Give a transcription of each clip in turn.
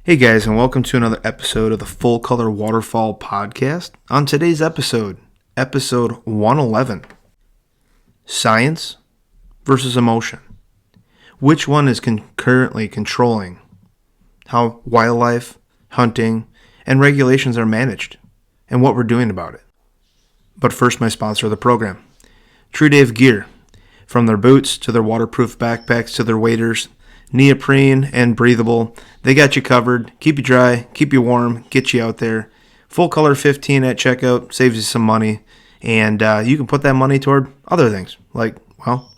Hey guys, and welcome to another episode of the Full Color Waterfall Podcast. On today's episode 111, Science versus Emotion. Which one is currently controlling how wildlife, hunting, and regulations are managed, and what we're doing about it? But first, my sponsor of the program, True Dave Gear. From their boots to their waterproof backpacks to their waders, neoprene and breathable, they got you covered. Keep you dry, keep you warm, get you out there. Full color 15 at checkout saves you some money, and you can put that money toward other things like,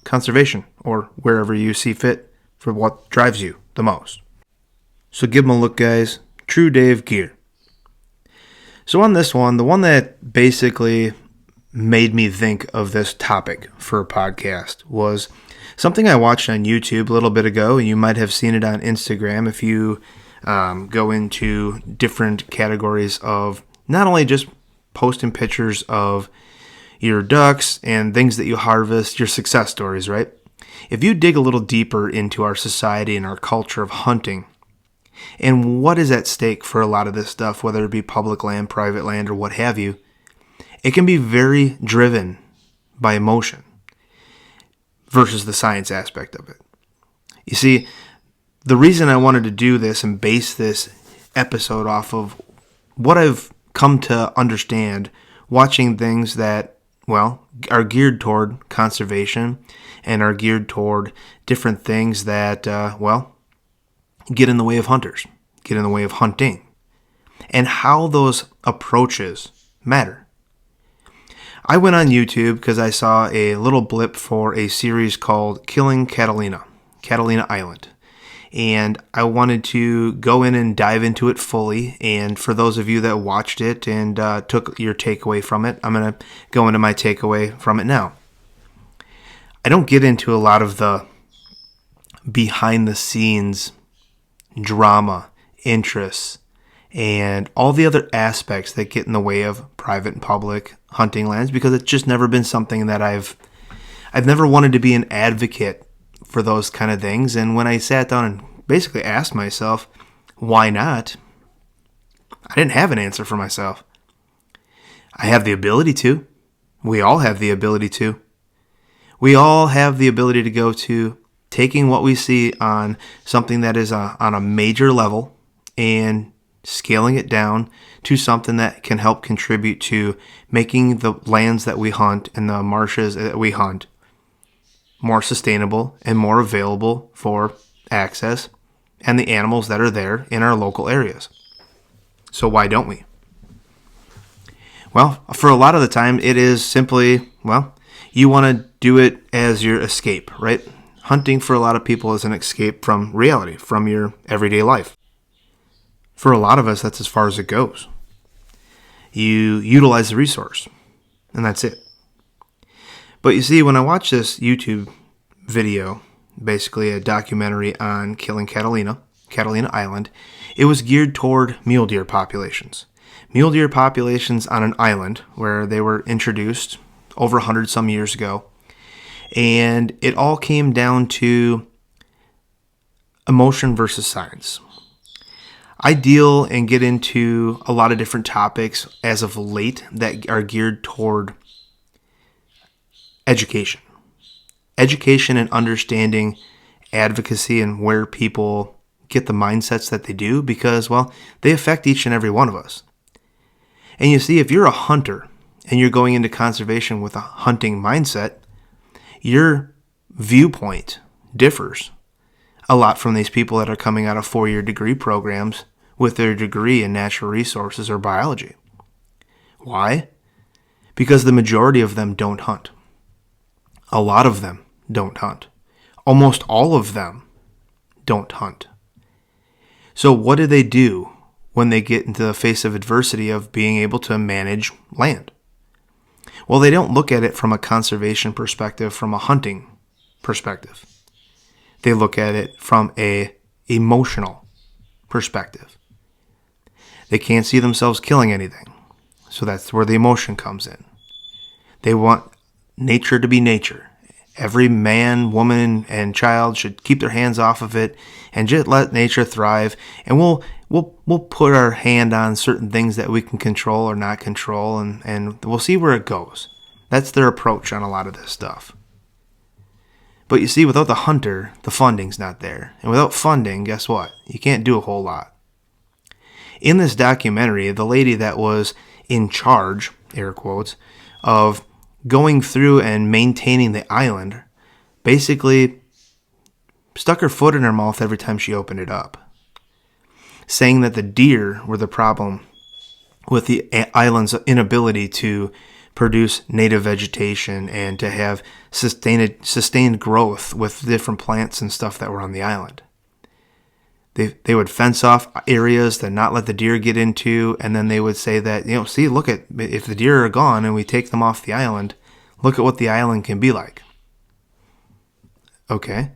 conservation or wherever you see fit for what drives you the most. So give them a look, guys. True Dave Gear. So on this one, the one that basically made me think of this topic for a podcast was something I watched on YouTube a little bit ago, and you might have seen it on Instagram if you go into different categories of not only just posting pictures of your ducks and things that you harvest, your success stories, right? If you dig a little deeper into our society and our culture of hunting and what is at stake for a lot of this stuff, whether it be public land, private land, or what have you, it can be very driven by emotion versus the science aspect of it. You see, the reason I wanted to do this and base this episode off of what I've come to understand watching things that, are geared toward conservation and are geared toward different things that, get in the way of hunters, get in the way of hunting, and how those approaches matter. I went on YouTube because I saw a little blip for a series called Killing Catalina Island. And I wanted to go in and dive into it fully. And for those of you that watched it and took your takeaway from it, I'm going to go into my takeaway from it now. I don't get into a lot of the behind the scenes drama, interests, and all the other aspects that get in the way of private and public hunting lands, because it's just never been something that I've never wanted to be an advocate for those kind of things. And when I sat down and basically asked myself, why not? I didn't have an answer for myself. I have the ability to. We all have the ability to. We all have the ability to go to taking what we see on something that is on a major level and scaling it down to something that can help contribute to making the lands that we hunt and the marshes that we hunt more sustainable and more available for access and the animals that are there in our local areas. So why don't we? Well, for a lot of the time, it is simply, you want to do it as your escape, right? Hunting for a lot of people is an escape from reality, from your everyday life. For a lot of us, that's as far as it goes. You utilize the resource, and that's it. But you see, when I watched this YouTube video, basically a documentary on Killing Catalina Island, it was geared toward mule deer populations. Mule deer populations on an island where they were introduced over 100 some years ago. And it all came down to emotion versus science. I deal and get into a lot of different topics as of late that are geared toward education. Education and understanding advocacy and where people get the mindsets that they do because, they affect each and every one of us. And you see, if you're a hunter and you're going into conservation with a hunting mindset, your viewpoint differs a lot from these people that are coming out of 4-year degree programs with their degree in natural resources or biology. Why? Because the majority of them don't hunt. A lot of them don't hunt. Almost all of them don't hunt. So what do they do when they get into the face of adversity of being able to manage land? Well, they don't look at it from a conservation perspective, from a hunting perspective. They look at it from an emotional perspective. They can't see themselves killing anything. So that's where the emotion comes in. They want nature to be nature. Every man, woman, and child should keep their hands off of it and just let nature thrive. And we'll put our hand on certain things that we can control or not control, and we'll see where it goes. That's their approach on a lot of this stuff. But you see, without the hunter, the funding's not there. And without funding, guess what? You can't do a whole lot. In this documentary, the lady that was in charge, air quotes, of going through and maintaining the island basically stuck her foot in her mouth every time she opened it up, saying that the deer were the problem with the island's inability to produce native vegetation and to have sustained growth with different plants and stuff that were on the island. They would fence off areas that not let the deer get into, and then they would say that, see, look at, if the deer are gone and we take them off the island, look at what the island can be like. Okay.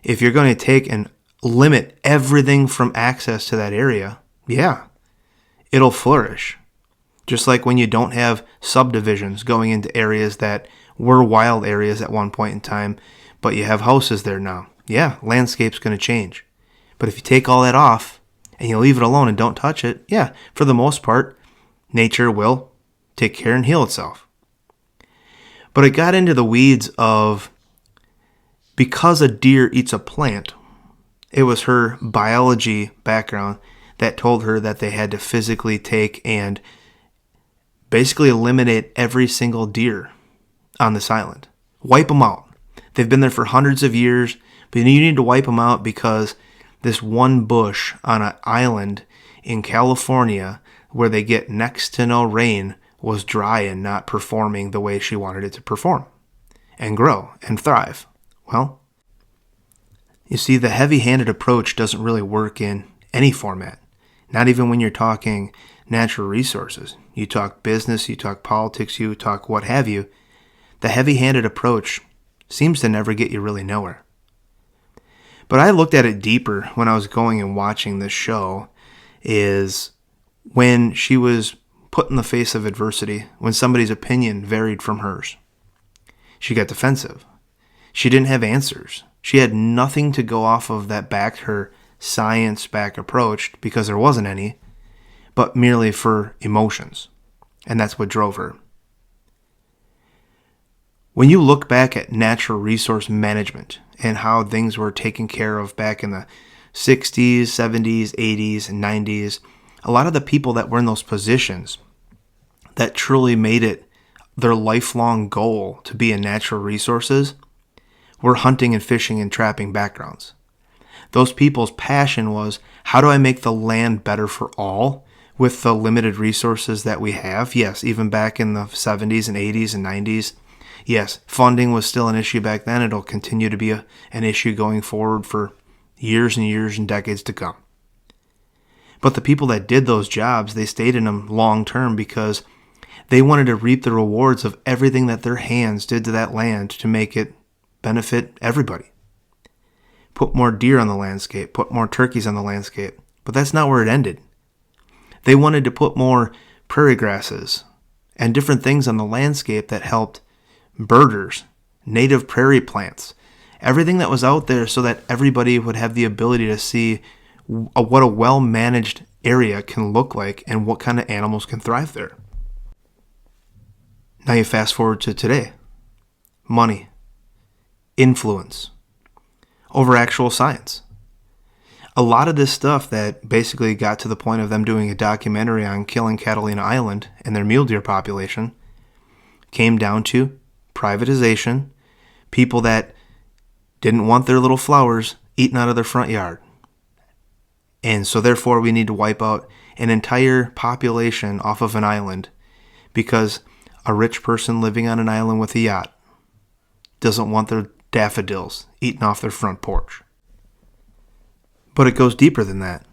If you're going to take and limit everything from access to that area, yeah, it'll flourish. Just like when you don't have subdivisions going into areas that were wild areas at one point in time, but you have houses there now. Yeah, landscape's going to change. But if you take all that off and you leave it alone and don't touch it, yeah, for the most part, nature will take care and heal itself. But it got into the weeds of, because a deer eats a plant, it was her biology background that told her that they had to physically take and basically eliminate every single deer on this island. Wipe them out. They've been there for hundreds of years, but you need to wipe them out because this one bush on an island in California where they get next to no rain was dry and not performing the way she wanted it to perform and grow and thrive. Well, you see, the heavy-handed approach doesn't really work in any format, not even when you're talking natural resources. You talk business, you talk politics, you talk what have you. The heavy-handed approach seems to never get you really nowhere. But I looked at it deeper when I was going and watching this show, is when she was put in the face of adversity, when somebody's opinion varied from hers. She got defensive. She didn't have answers. She had nothing to go off of that backed her science-backed approach, because there wasn't any, but merely for emotions. And that's what drove her. When you look back at natural resource management and how things were taken care of back in the 60s, 70s, 80s, and 90s, a lot of the people that were in those positions that truly made it their lifelong goal to be in natural resources were hunting and fishing and trapping backgrounds. Those people's passion was, how do I make the land better for all with the limited resources that we have? Yes, even back in the 70s and 80s and 90s. Yes, funding was still an issue back then. It'll continue to be an issue going forward for years and years and decades to come. But the people that did those jobs, they stayed in them long term because they wanted to reap the rewards of everything that their hands did to that land to make it benefit everybody. Put more deer on the landscape, put more turkeys on the landscape. But that's not where it ended. They wanted to put more prairie grasses and different things on the landscape that helped birders, native prairie plants, everything that was out there so that everybody would have the ability to see what a well-managed area can look like and what kind of animals can thrive there. Now you fast forward to today. Money, influence, over actual science. A lot of this stuff that basically got to the point of them doing a documentary on killing Catalina Island and their mule deer population came down to privatization, people that didn't want their little flowers eaten out of their front yard. And so therefore we need to wipe out an entire population off of an island because a rich person living on an island with a yacht doesn't want their daffodils eaten off their front porch. But it goes deeper than that.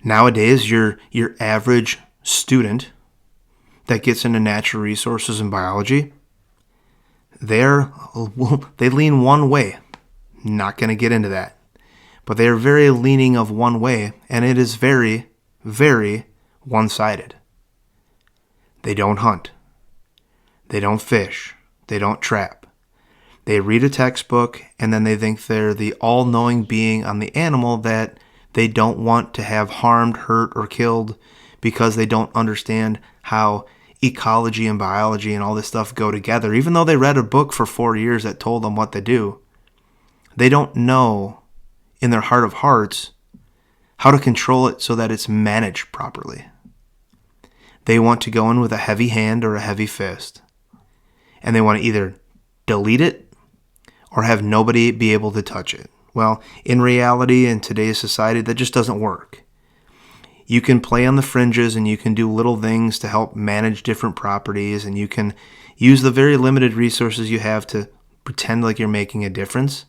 Nowadays, your average student that gets into natural resources and biology, they lean one way. Not going to get into that. But they are very leaning of one way, and it is very, very one-sided. They don't hunt. They don't fish. They don't trap. They read a textbook, and then they think they're the all-knowing being on the animal that they don't want to have harmed, hurt, or killed because they don't understand how ecology and biology and all this stuff go together. Even though they read a book for 4 years that told them what to do, they don't know in their heart of hearts how to control it so that it's managed properly. They want to go in with a heavy hand or a heavy fist, and they want to either delete it or have nobody be able to touch it. Well, in reality, in today's society, that just doesn't work. You can play on the fringes and you can do little things to help manage different properties, and you can use the very limited resources you have to pretend like you're making a difference.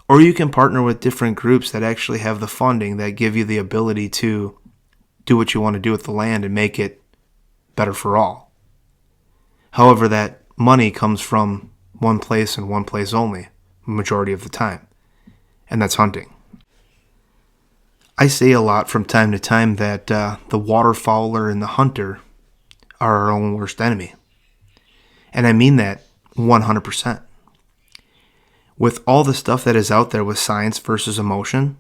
Or you can partner with different groups that actually have the funding that give you the ability to do what you want to do with the land and make it better for all. However, that money comes from one place and one place only, majority of the time, and that's hunting. I say a lot from time to time that the waterfowler and the hunter are our own worst enemy. And I mean that 100%. With all the stuff that is out there with science versus emotion,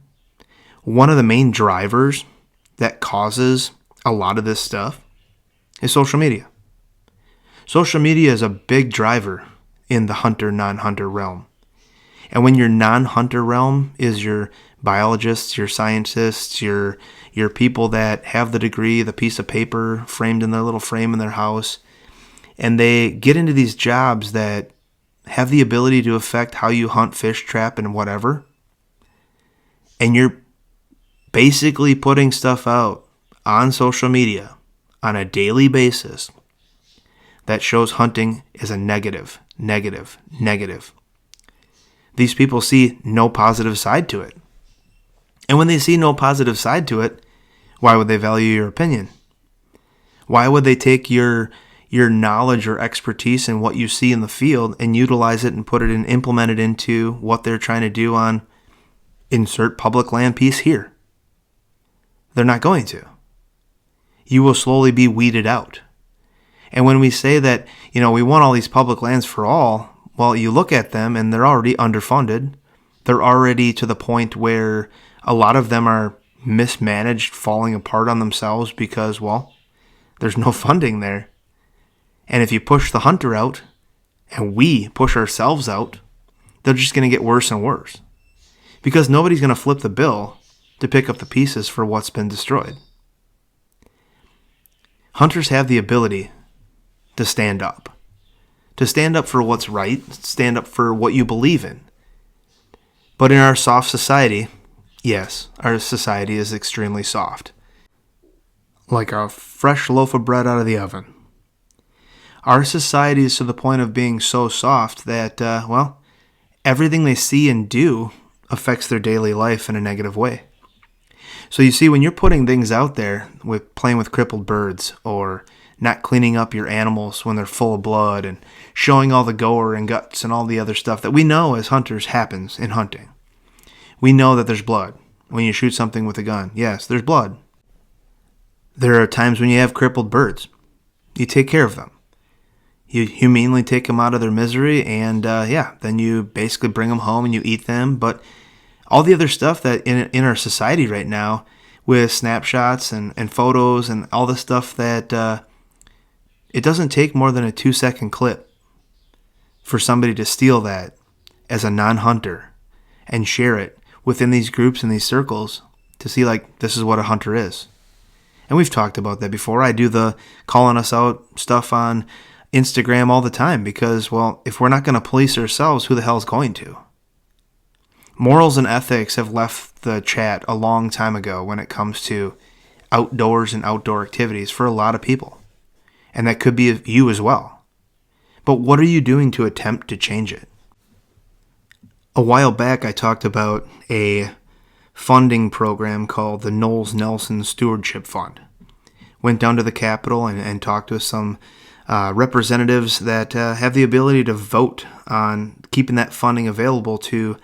one of the main drivers that causes a lot of this stuff is social media. Social media is a big driver in the hunter-non-hunter realm. And when your non-hunter realm is your biologists, your scientists, your people that have the degree, the piece of paper framed in their little frame in their house, and they get into these jobs that have the ability to affect how you hunt, fish, trap, and whatever, and you're basically putting stuff out on social media on a daily basis that shows hunting is a negative. These people see no positive side to it. And when they see no positive side to it, why would they value your opinion? Why would they take your knowledge or expertise in what you see in the field and utilize it and put it and implement it into what they're trying to do on insert public land piece here? They're not going to. You will slowly be weeded out. And when we say that, we want all these public lands for all, well, you look at them and they're already underfunded. They're already to the point where a lot of them are mismanaged, falling apart on themselves because, well, there's no funding there. And if you push the hunter out and we push ourselves out, they're just going to get worse and worse because nobody's going to flip the bill to pick up the pieces for what's been destroyed. Hunters have the ability to stand up for what's right, stand up for what you believe in. But in our soft society, yes, our society is extremely soft. Like a fresh loaf of bread out of the oven. Our society is to the point of being so soft that, everything they see and do affects their daily life in a negative way. So you see, when you're putting things out there with playing with crippled birds or not cleaning up your animals when they're full of blood and showing all the gore and guts and all the other stuff that we know as hunters happens in hunting. We know that there's blood. When you shoot something with a gun, yes, there's blood. There are times when you have crippled birds. You take care of them. You humanely take them out of their misery and, then you basically bring them home and you eat them. But all the other stuff that in our society right now with snapshots and photos and all the stuff that it doesn't take more than a 2-second clip for somebody to steal that as a non-hunter and share it within these groups and these circles to see like this is what a hunter is. And we've talked about that before. I do the calling us out stuff on Instagram all the time because, well, if we're not going to police ourselves, who the hell is going to? Morals and ethics have left the chat a long time ago when it comes to outdoors and outdoor activities for a lot of people. And that could be you as well. But what are you doing to attempt to change it? A while back, I talked about a funding program called the Knowles Nelson Stewardship Fund. Went down to the Capitol and talked with some representatives that have the ability to vote on keeping that funding available to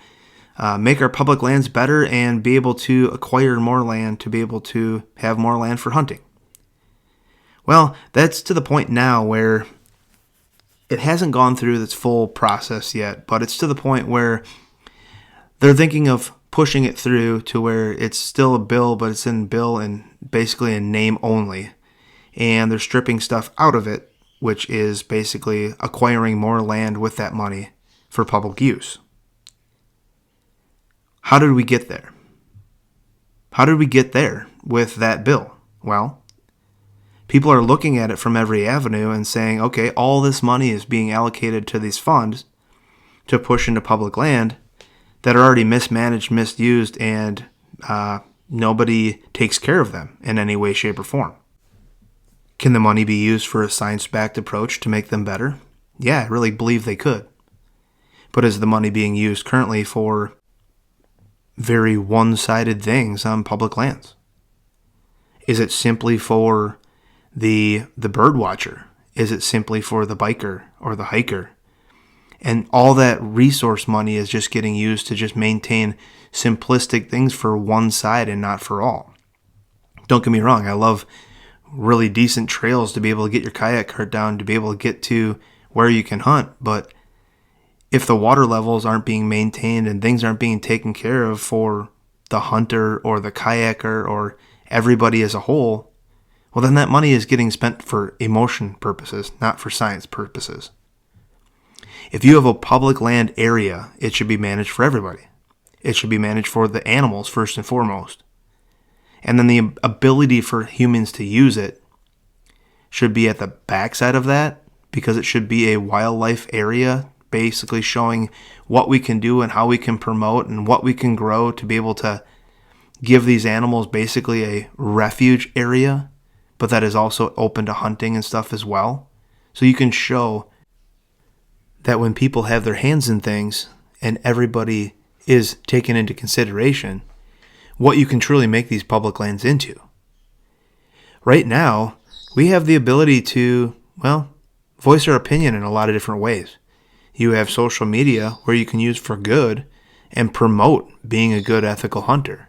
make our public lands better and be able to acquire more land to be able to have more land for hunting. Well, that's to the point now where it hasn't gone through its full process yet, but it's to the point where they're thinking of pushing it through to where it's still a bill, but it's in bill and basically in name only. And they're stripping stuff out of it, which is basically acquiring more land with that money for public use. How did we get there? How did we get there with that bill? Well, people are looking at it from every avenue and saying, okay, all this money is being allocated to these funds to push into public land that are already mismanaged, misused, and nobody takes care of them in any way, shape, or form. Can the money be used for a science-backed approach to make them better? Yeah, I really believe they could. But is the money being used currently for very one-sided things on public lands? Is it simply for the bird watcher? Is it simply for the biker or the hiker? And all that resource money is just getting used to just maintain simplistic things for one side and not for all. Don't get me wrong, I love really decent trails to be able to get your kayak cart down, to be able to get to where you can hunt. But if the water levels aren't being maintained and things aren't being taken care of for the hunter or the kayaker or everybody as a whole, well, then that money is getting spent for emotion purposes, not for science purposes. If you have a public land area, it should be managed for everybody. It should be managed for the animals first and foremost. And then the ability for humans to use it should be at the backside of that, because it should be a wildlife area, basically showing what we can do and how we can promote and what we can grow to be able to give these animals basically a refuge area, but that is also open to hunting and stuff as well. So you can show that when people have their hands in things and everybody is taken into consideration, what you can truly make these public lands into. Right now, we have the ability to, voice our opinion in a lot of different ways. You have social media where you can use for good and promote being a good ethical hunter.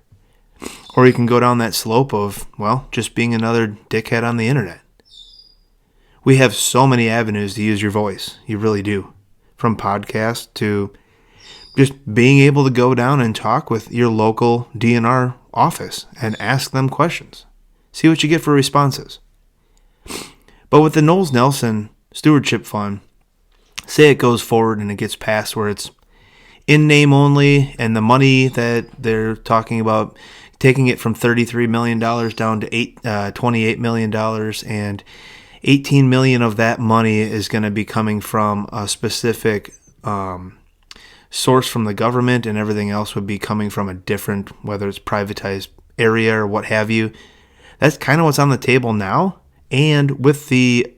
Or you can go down that slope of, just being another dickhead on the internet. We have so many avenues to use your voice. You really do. From podcasts to just being able to go down and talk with your local DNR office and ask them questions. See what you get for responses. But with the Knowles Nelson Stewardship Fund, say it goes forward and it gets passed where it's in name only, and the money that they're talking about, taking it from $33 million down to $28 million, and $18 million of that money is going to be coming from a specific source from the government, and everything else would be coming from a different, whether it's privatized area or what have you. That's kind of what's on the table now. And with the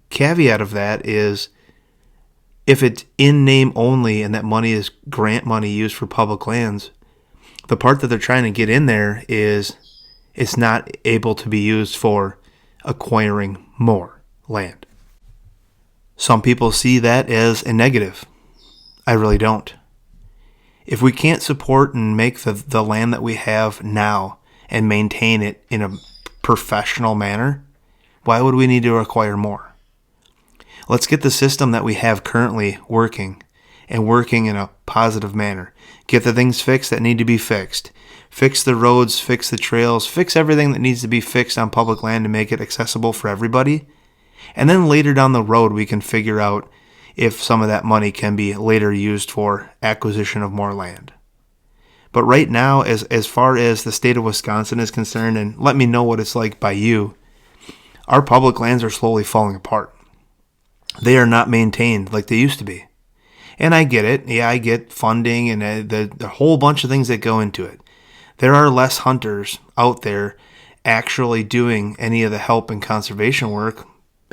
caveat of that is, if it's in name only and that money is grant money used for public lands, the part that they're trying to get in there is it's not able to be used for acquiring more land. Some people see that as a negative. I really don't. If we can't support and make the land that we have now and maintain it in a professional manner, why would we need to acquire more? Let's get the system that we have currently working, and working in a positive manner. Get the things fixed that need to be fixed. Fix the roads, fix the trails, fix everything that needs to be fixed on public land to make it accessible for everybody. And then later down the road, we can figure out if some of that money can be later used for acquisition of more land. But right now, as far as the state of Wisconsin is concerned, and let me know what it's like by you, our public lands are slowly falling apart. They are not maintained like they used to be. And I get it. Yeah, I get funding and the whole bunch of things that go into it. There are less hunters out there actually doing any of the help and conservation work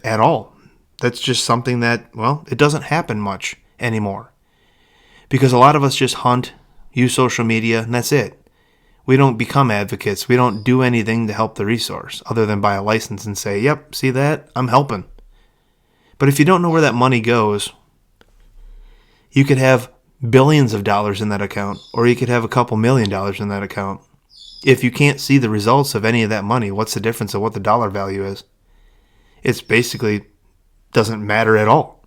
at all. That's just something that, it doesn't happen much anymore. Because a lot of us just hunt, use social media, and that's it. We don't become advocates. We don't do anything to help the resource other than buy a license and say, yep, see that? I'm helping. But if you don't know where that money goes, you could have billions of dollars in that account, or you could have a couple $1 million in that account. If you can't see the results of any of that money, what's the difference of what the dollar value is? It's basically doesn't matter at all.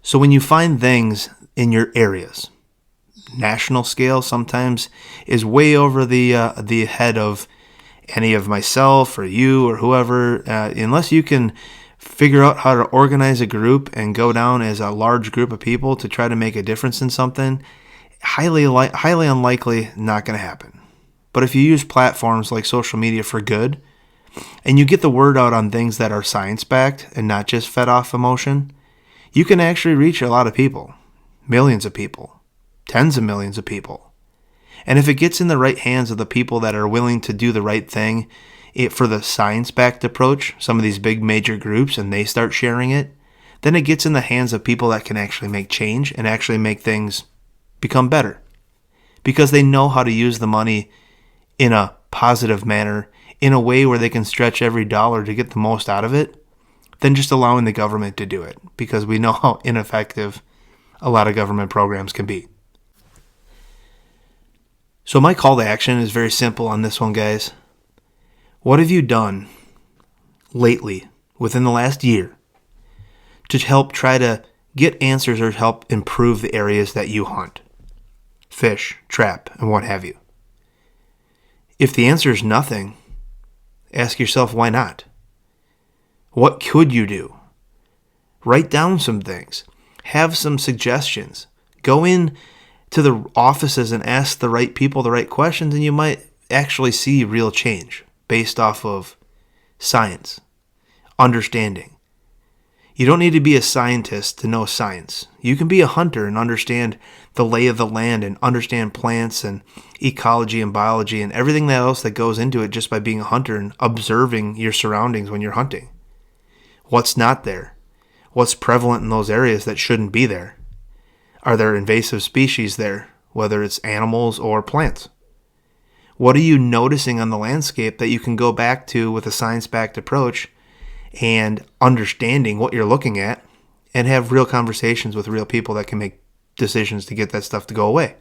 So when you find things in your areas, national scale sometimes is way over the head of any of myself or you or whoever, unless you can figure out how to organize a group and go down as a large group of people to try to make a difference in something, highly unlikely, not going to happen. But if you use platforms like social media for good, and you get the word out on things that are science-backed and not just fed off emotion, you can actually reach a lot of people, millions of people, tens of millions of people. And if it gets in the right hands of the people that are willing to do the right thing for the science-backed approach, some of these big major groups, and they start sharing it, then it gets in the hands of people that can actually make change and actually make things become better. Because they know how to use the money in a positive manner, in a way where they can stretch every dollar to get the most out of it, than just allowing the government to do it, because we know how ineffective a lot of government programs can be. So my call to action is very simple on this one, guys. What have you done lately, within the last year, to help try to get answers or help improve the areas that you hunt, fish, trap, and what have you? If the answer is nothing, ask yourself why not. What could you do? Write down some things. Have some suggestions. Go in to the offices and ask the right people the right questions, and you might actually see real change based off of science, understanding. You don't need to be a scientist to know science. You can be a hunter and understand the lay of the land and understand plants and ecology and biology and everything else that goes into it just by being a hunter and observing your surroundings when you're hunting. What's not there? What's prevalent in those areas that shouldn't be there? Are there invasive species there, whether it's animals or plants? What are you noticing on the landscape that you can go back to with a science-backed approach and understanding what you're looking at and have real conversations with real people that can make decisions to get that stuff to go away?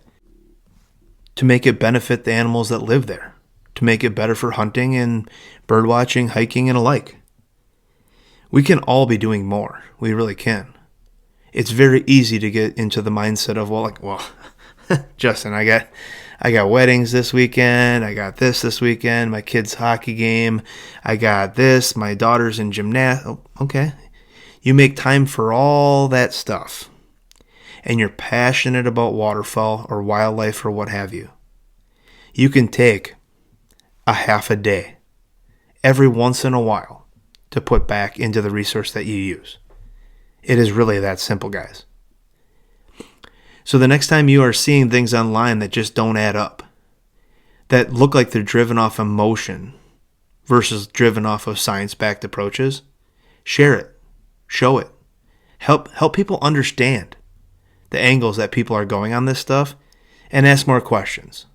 To make it benefit the animals that live there, to make it better for hunting and bird watching, hiking, and alike. We can all be doing more. We really can. It's very easy to get into the mindset of, well, Justin, I got weddings this weekend. I got this weekend. My kid's hockey game. I got this. My daughter's in gymnastics. Oh, okay. You make time for all that stuff. And you're passionate about waterfowl or wildlife or what have you. You can take a half a day every once in a while to put back into the resource that you use. It is really that simple, guys. So the next time you are seeing things online that just don't add up, that look like they're driven off emotion versus driven off of science-backed approaches, share it, show it, help people understand the angles that people are going on this stuff, and ask more questions.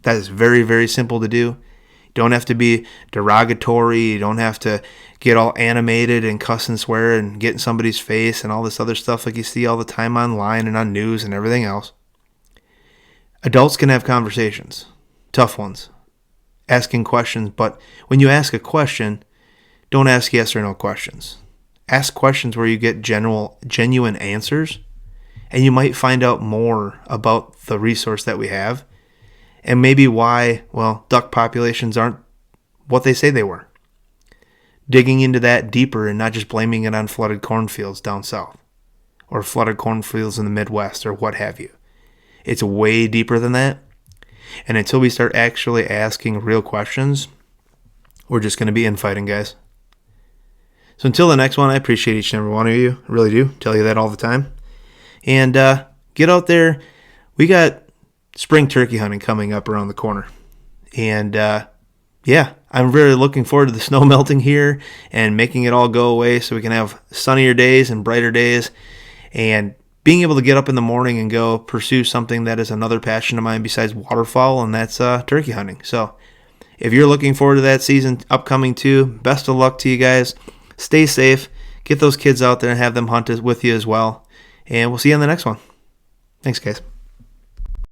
That is very, very simple to do. You don't have to be derogatory. You don't have to get all animated and cuss and swear and get in somebody's face and all this other stuff like you see all the time online and on news and everything else. Adults can have conversations, tough ones, asking questions, but when you ask a question, don't ask yes or no questions. Ask questions where you get genuine answers, and you might find out more about the resource that we have and maybe why, duck populations aren't what they say they were. Digging into that deeper and not just blaming it on flooded cornfields down south or flooded cornfields in the Midwest or what have you. It's way deeper than that. And until we start actually asking real questions, we're just going to be infighting, guys. So until the next one, I appreciate each and every one of you. I really do. Tell you that all the time. And get out there. We got spring turkey hunting coming up around the corner. And I'm really looking forward to the snow melting here and making it all go away so we can have sunnier days and brighter days and being able to get up in the morning and go pursue something that is another passion of mine besides waterfowl, and that's turkey hunting. So if you're looking forward to that season upcoming too, best of luck to you guys. Stay safe. Get those kids out there and have them hunt with you as well. And we'll see you on the next one. Thanks, guys.